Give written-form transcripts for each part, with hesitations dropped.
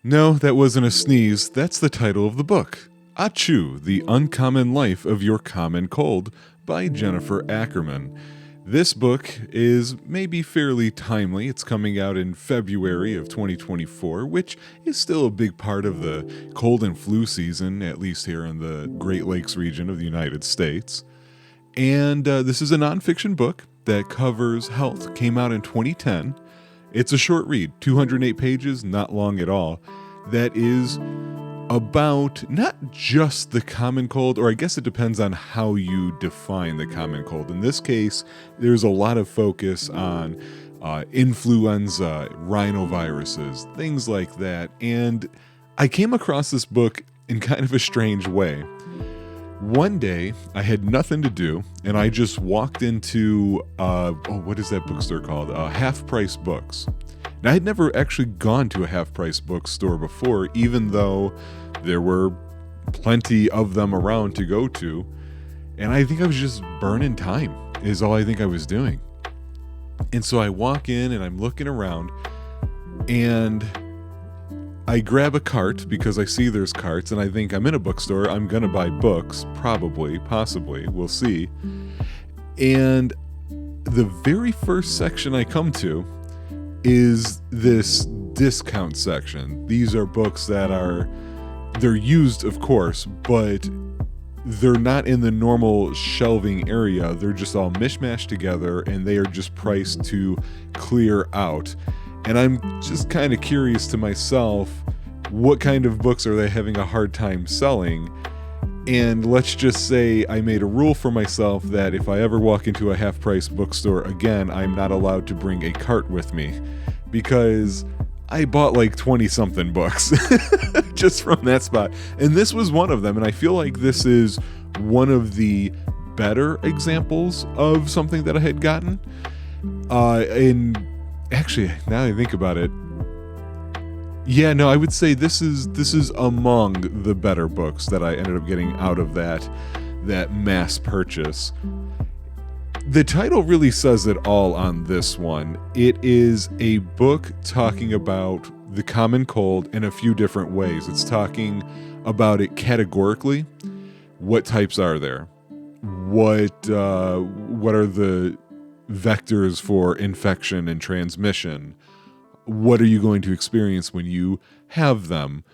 No, that wasn't a sneeze. That's the title of the book. Ah-Choo, The Uncommon Life of Your Common Cold by Jennifer Ackerman. This book is maybe fairly timely. It's coming out in February of 2024, which is still a big part of the cold and flu season, at least here in the Great Lakes region of the United States. And this is a nonfiction book that covers health. Came out in 2010. It's a short read, 208 pages, not long at all. That is about not just the common cold, or I guess it depends on how you define the common cold. In this case, there's a lot of focus on influenza, rhinoviruses, things like that. And I came across this book in kind of a strange way. One day, I had nothing to do, and I just walked into, what is that bookstore called? Half Price Books. Now, I had never actually gone to a Half Price bookstore before, even though there were plenty of them around to go to. And I think I was just burning time, is all I think I was doing. And so I walk in, and I'm looking around, and I grab a cart because I see there's carts, and I think I'm in a bookstore. I'm going to buy books, probably, possibly. We'll see. And the very first section I come to is this discount section. These are books that they're used, of course, but they're not in the normal shelving area. They're just all mishmashed together, and they are just priced to clear out. And I'm just kind of curious to myself, what kind of books are they having a hard time selling? And let's just say I made a rule for myself that if I ever walk into a half-price bookstore again, I'm not allowed to bring a cart with me, because I bought like 20-something books just from that spot. And this was one of them, and I feel like this is one of the better examples of something that I had gotten. And actually, now I think about it, yeah, no, I would say this is among the better books that I ended up getting out of that mass purchase. The title really says it all on this one. It is a book talking about the common cold in a few different ways. It's talking about it categorically. What types are there? What are the vectors for infection and transmission? What are you going to experience when you have them?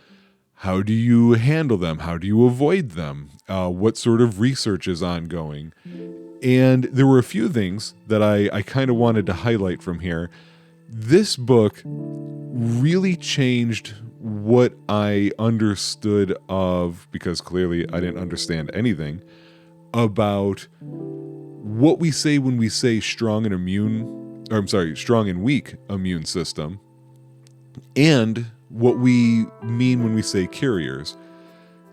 How do you handle them? How do you avoid them? What sort of research is ongoing? And there were a few things that I kind of wanted to highlight from here. This book really changed what I understood of, because clearly I didn't understand anything, about what we say when we say strong and weak immune system, and what we mean when we say carriers.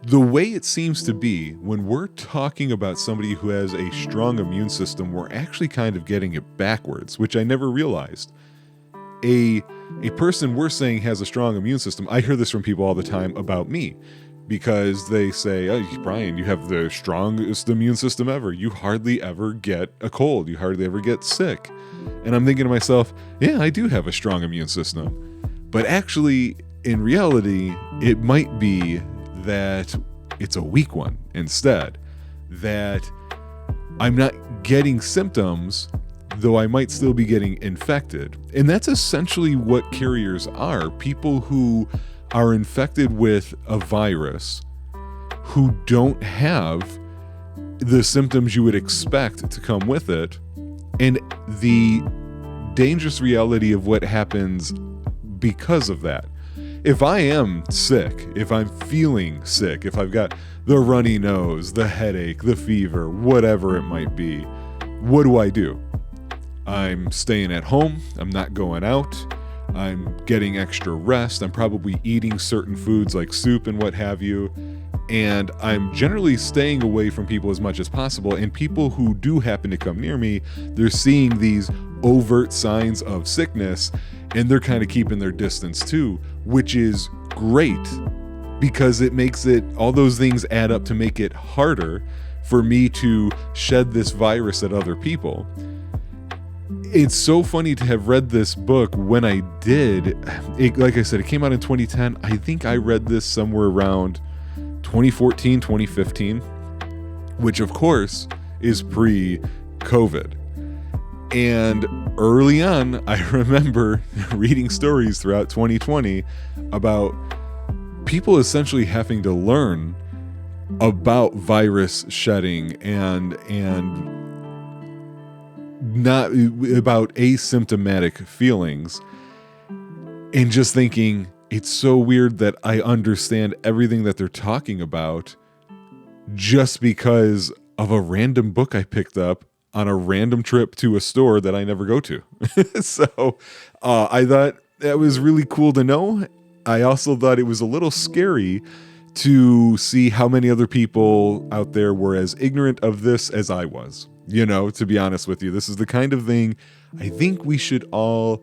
The way it seems to be when we're talking about somebody who has a strong immune system, we're actually kind of getting it backwards, which I never realized. A person we're saying has a strong immune system, I hear this from people all the time about me, because they say, "Oh, Brian, you have the strongest immune system ever. You hardly ever get a cold. You hardly ever get sick." And I'm thinking to myself, yeah, I do have a strong immune system. But actually, in reality, it might be that it's a weak one instead. That I'm not getting symptoms, though I might still be getting infected. And that's essentially what carriers are. People who are infected with a virus who don't have the symptoms you would expect to come with it, and the dangerous reality of what happens because of that. If I am sick, if I'm feeling sick, if I've got the runny nose, the headache, the fever, whatever it might be, what do? I'm staying at home. I'm not going out. I'm getting extra rest. I'm probably eating certain foods like soup and what have you. And I'm generally staying away from people as much as possible. And people who do happen to come near me, they're seeing these overt signs of sickness, and they're kind of keeping their distance too, which is great, because it makes it, all those things add up to make it harder for me to shed this virus at other people. It's so funny to have read this book when I did. Like I said, it came out in 2010. I think I read this somewhere around 2014, 2015, which of course is pre-COVID. And early on, I remember reading stories throughout 2020 about people essentially having to learn about virus shedding and not about asymptomatic feelings, and just thinking it's so weird that I understand everything that they're talking about just because of a random book I picked up on a random trip to a store that I never go to. So I thought that was really cool to know. I also thought it was a little scary to see how many other people out there were as ignorant of this as I was. You know, to be honest with you, this is the kind of thing I think we should all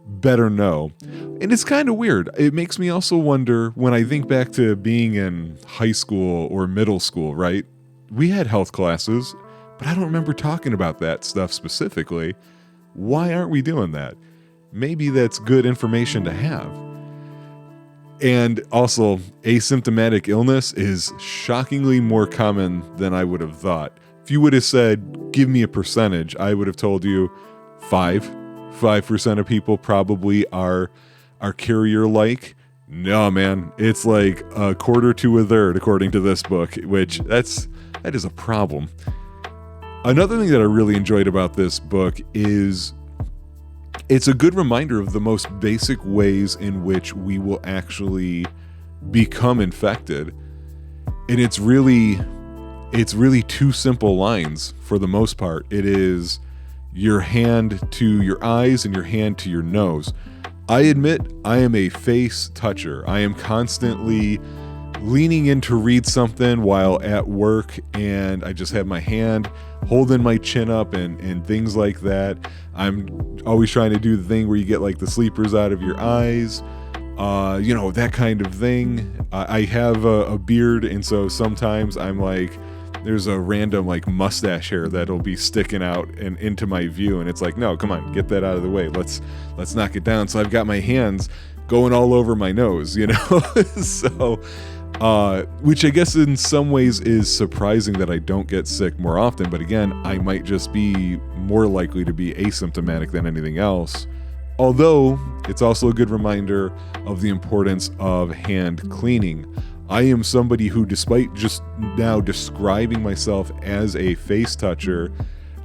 better know. And it's kind of weird. It makes me also wonder when I think back to being in high school or middle school, right? We had health classes, but I don't remember talking about that stuff specifically. Why aren't we doing that? Maybe that's good information to have. And also, asymptomatic illness is shockingly more common than I would have thought. If you would have said, give me a percentage, I would have told you 5% of people probably are carrier-like. No, man, it's like a quarter to a third, according to this book, which that is a problem. Another thing that I really enjoyed about this book is it's a good reminder of the most basic ways in which we will actually become infected. And it's really two simple lines for the most part. It is your hand to your eyes and your hand to your nose. I admit I am a face toucher. I am constantly leaning in to read something while at work, and I just have my hand holding my chin up and things like that. I'm always trying to do the thing where you get like the sleepers out of your eyes, that kind of thing. I have a beard, and so sometimes I'm like, there's a random like mustache hair that'll be sticking out and into my view, and it's like, no, come on, get that out of the way. Let's knock it down. So I've got my hands going all over my nose, so which I guess in some ways is surprising that I don't get sick more often. But again, I might just be more likely to be asymptomatic than anything else. Although it's also a good reminder of the importance of hand cleaning. I am somebody who, despite just now describing myself as a face toucher,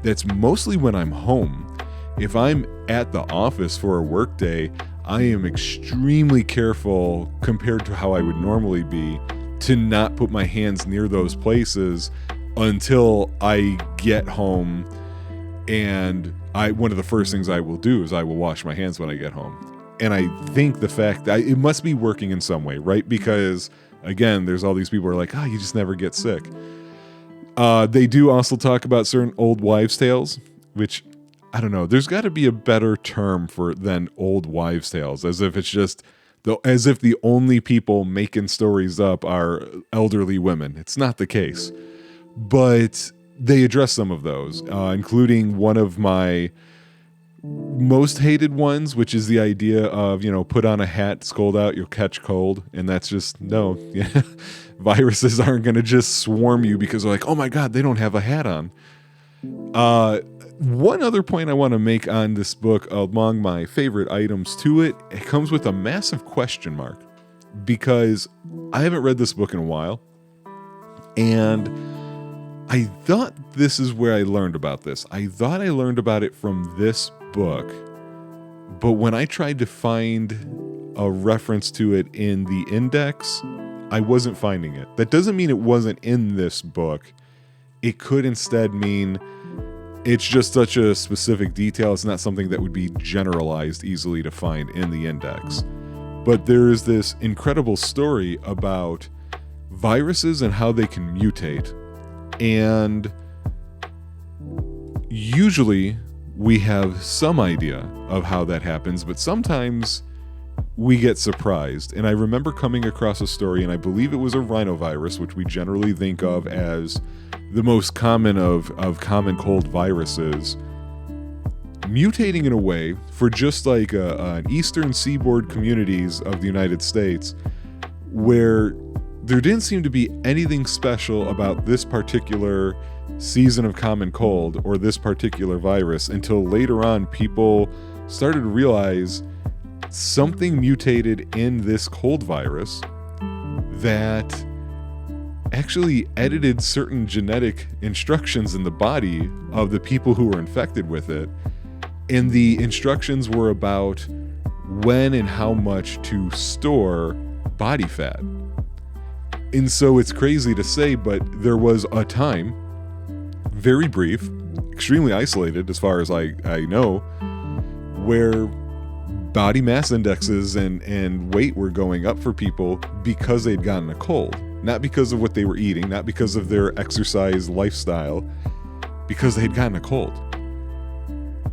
that's mostly when I'm home. If I'm at the office for a work day, I am extremely careful compared to how I would normally be to not put my hands near those places until I get home. And one of the first things I will do is I will wash my hands when I get home. And I think the fact that it must be working in some way, right? Because again, there's all these people who are like, you just never get sick. They do also talk about certain old wives' tales, which I don't know. There's got to be a better term than old wives' tales, as if it's just as if the only people making stories up are elderly women. It's not the case, but they address some of those, including one of my most hated ones, which is the idea of, put on a hat, scold out, you'll catch cold. And that's just, no, viruses aren't going to just swarm you because they're like, oh my God, they don't have a hat on. One other point I want to make on this book, among my favorite items to it comes with a massive question mark, because I haven't read this book in a while, and I thought this is where I learned about this. I thought I learned about it from this book, but when I tried to find a reference to it in the index, I wasn't finding it. That doesn't mean it wasn't in this book. It could instead mean it's just such a specific detail. It's not something that would be generalized easily to find in the index. But there is this incredible story about viruses and how they can mutate. And usually we have some idea of how that happens, but sometimes we get surprised. And I remember coming across a story, and I believe it was a rhinovirus, which we generally think of as the most common of common cold viruses, mutating in a way for just like an eastern seaboard communities of the United States where there didn't seem to be anything special about this particular season of common cold or this particular virus until later on people started to realize something mutated in this cold virus that actually edited certain genetic instructions in the body of the people who were infected with it. And the instructions were about when and how much to store body fat. And so it's crazy to say, but there was a time, very brief, extremely isolated as far as I know, where body mass indexes and weight were going up for people because they'd gotten a cold. Not because of what they were eating, not because of their exercise lifestyle, because they had gotten a cold.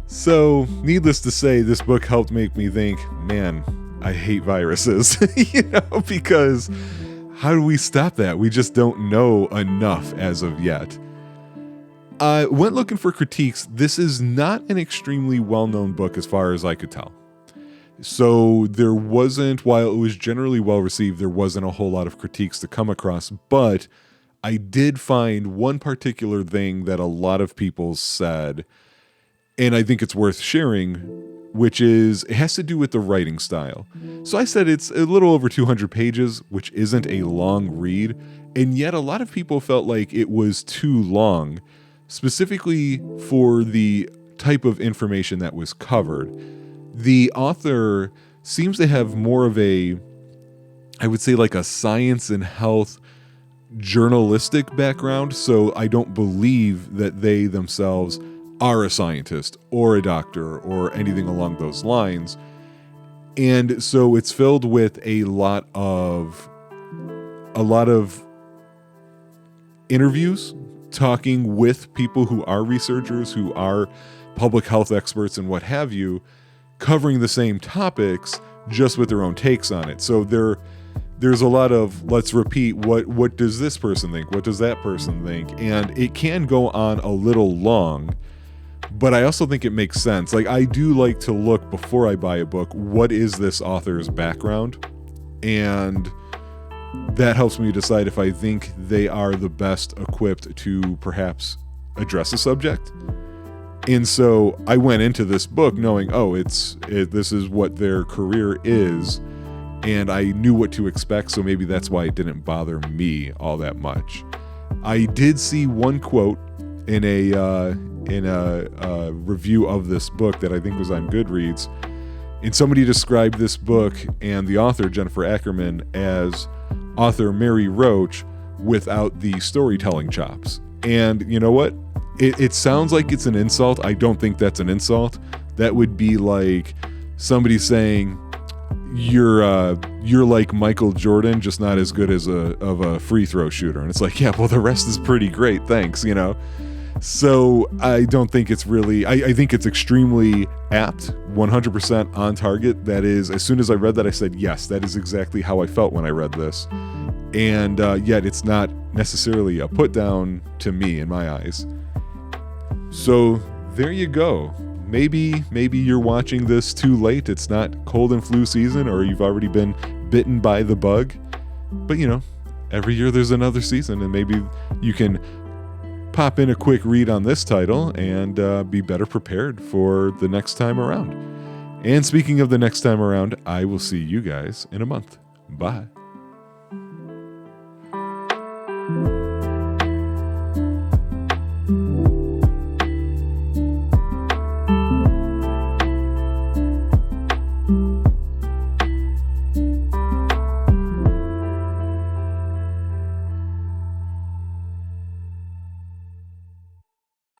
So, needless to say, this book helped make me think, man, I hate viruses, because how do we stop that? We just don't know enough as of yet. I went looking for critiques. This is not an extremely well-known book as far as I could tell. So there wasn't, while it was generally well received, there wasn't a whole lot of critiques to come across, but I did find one particular thing that a lot of people said, and I think it's worth sharing, which is, it has to do with the writing style. So I said it's a little over 200 pages, which isn't a long read, and yet a lot of people felt like it was too long, specifically for the type of information that was covered. The author seems to have more of a, I would say like a science and health journalistic background, so I don't believe that they themselves are a scientist or a doctor or anything along those lines. And so it's filled with a lot of interviews, talking with people who are researchers, who are public health experts and what have you, covering the same topics, just with their own takes on it. So there's a lot of, let's repeat, what does this person think? What does that person think? And it can go on a little long, but I also think it makes sense. Like, I do like to look before I buy a book, what is this author's background? And that helps me decide if I think they are the best equipped to perhaps address a subject. And so I went into this book knowing, this is what their career is, and I knew what to expect, so maybe that's why it didn't bother me all that much. I did see one quote in a review of this book that I think was on Goodreads, and somebody described this book and the author, Jennifer Ackerman, as author Mary Roach without the storytelling chops. And you know what? It sounds like it's an insult. I don't think that's an insult. That would be like somebody saying you're like Michael Jordan, just not as good as a free throw shooter. And it's like, yeah, well, the rest is pretty great, thanks, So I don't think it's really, I think it's extremely apt, 100% on target. That is, as soon as I read that, I said, yes, that is exactly how I felt when I read this. And yet it's not necessarily a put down to me in my eyes. So there you go. Maybe you're watching this too late. It's not cold and flu season, or you've already been bitten by the bug. But every year there's another season, and maybe you can pop in a quick read on this title and be better prepared for the next time around. And speaking of the next time around, I will see you guys in a month. Bye.